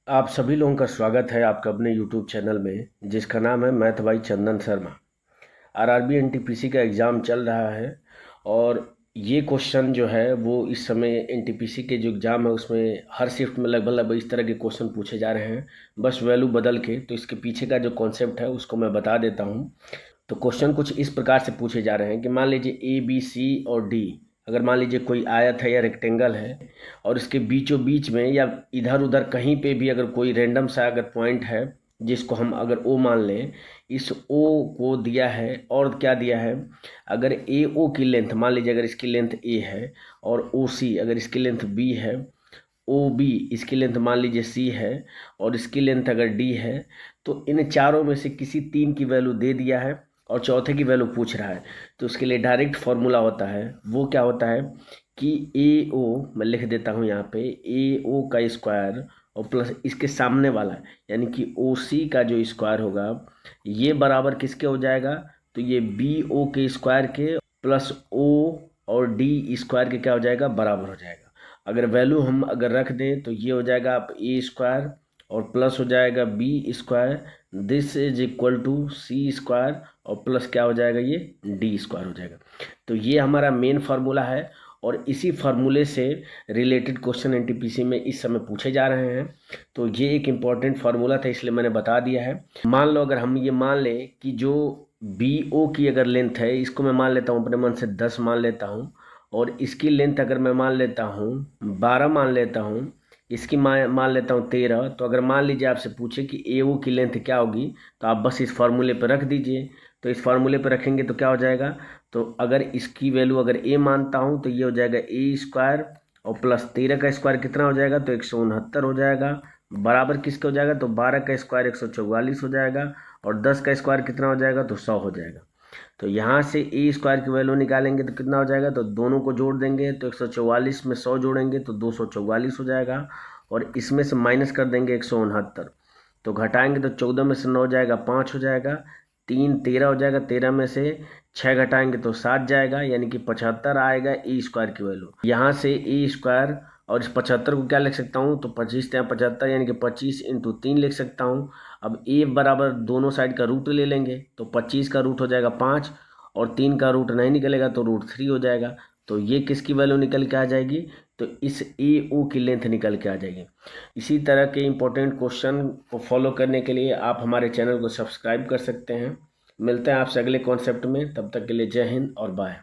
आप सभी लोगों का स्वागत है आपका अपने यूट्यूब चैनल में, जिसका नाम है math by Chandan Sharma. RRB NTPC का एग्ज़ाम चल रहा है और ये क्वेश्चन जो है वो इस समय एनटीपीसी के जो एग्ज़ाम है उसमें हर शिफ्ट में लगभग इस तरह के क्वेश्चन पूछे जा रहे हैं, बस वैल्यू बदल के। तो इसके पीछे का जो कॉन्सेप्ट है उसको मैं बता देता हूँ। तो क्वेश्चन कुछ इस प्रकार से पूछे जा रहे हैं कि मान लीजिए ए बी सी और डी, अगर मान लीजिए कोई आयत है या रेक्टेंगल है और इसके बीचों बीच में या इधर उधर कहीं पे भी अगर कोई रैंडम सा अगर पॉइंट है जिसको हम अगर ओ मान लें, इस ओ को दिया है और क्या दिया है, अगर ए ओ की लेंथ मान लीजिए अगर इसकी लेंथ ए है और ओ सी अगर इसकी लेंथ बी है, ओ बी इसकी लेंथ मान लीजिए सी है और इसकी लेंथ अगर डी है, तो इन चारों में से किसी तीन की वैल्यू दे दिया है और चौथे की वैल्यू पूछ रहा है। तो उसके लिए डायरेक्ट फॉर्मूला होता है, वो क्या होता है कि ए ओ, मैं लिख देता हूँ यहाँ पे, ए ओ का स्क्वायर और प्लस इसके सामने वाला यानी कि ओ सी का जो स्क्वायर होगा ये बराबर किसके हो जाएगा, तो ये बी ओ के स्क्वायर के प्लस ओ और डी स्क्वायर के क्या हो जाएगा, बराबर हो जाएगा। अगर वैल्यू हम अगर रख दें तो ये हो जाएगा आप ए स्क्वायर और प्लस हो जाएगा B square, this is equal to C square और प्लस क्या हो जाएगा, ये डी स्क्वायर हो जाएगा। तो ये हमारा मेन फार्मूला है और इसी फार्मूले से रिलेटेड क्वेश्चन एनटीपीसी में इस समय पूछे जा रहे हैं। तो ये एक इम्पॉर्टेंट फार्मूला था, इसलिए मैंने बता दिया है। मान लो अगर हम ये मान लें कि जो बी ओ की अगर लेंथ है, इसको मैं मान लेता हूँ अपने मन से 10 मान लेता हूँ, और इसकी लेंथ अगर मैं मान लेता हूँ 12 मान लेता हूँ, इसकी मान लेता हूँ 13। तो अगर मान लीजिए आपसे पूछे कि ए ओ की लेंथ क्या होगी, तो आप बस इस फार्मूले पर रख दीजिए। तो इस फार्मूले पर रखेंगे तो क्या हो जाएगा, तो अगर इसकी वैल्यू अगर ए मानता हूँ तो ये हो जाएगा ए स्क्वायर और प्लस 13 का स्क्वायर कितना हो जाएगा, तो 169 हो जाएगा, बराबर किसके हो जाएगा, तो 12 का स्क्वायर 144 हो जाएगा और 10 का स्क्वायर कितना हो जाएगा, तो 100 हो जाएगा। तो यहाँ से ए स्क्वायर की वैल्यू निकालेंगे तो कितना हो जाएगा, तो दोनों को जोड़ देंगे तो 144 में 100 जोड़ेंगे तो 244 हो जाएगा और इसमें से माइनस कर देंगे 169। तो घटाएंगे तो 14 में से 9 जाएगा 5 हो जाएगा, 3 13 हो जाएगा, 13 में से 6 घटाएंगे तो 7 जाएगा, यानी कि 75 आएगा ए स्क्वायर की वैल्यू। यहाँ से ए स्क्वायर और इस 75 को क्या लिख सकता हूँ, तो 25 या 75 यानी कि 25 इंटू 3 लिख सकता हूँ। अब ए बराबर दोनों साइड का रूट ले लेंगे तो 25 का रूट हो जाएगा 5 और 3 का रूट नहीं निकलेगा तो √3 हो जाएगा। तो ये किसकी वैल्यू निकल के आ जाएगी, तो इस ए ओ की लेंथ निकल के आ जाएगी। इसी तरह के इम्पोर्टेंट क्वेश्चन को फॉलो करने के लिए आप हमारे चैनल को सब्सक्राइब कर सकते हैं। मिलते हैं आपसे अगले कॉन्सेप्ट में, तब तक के लिए जय हिंद और बाय।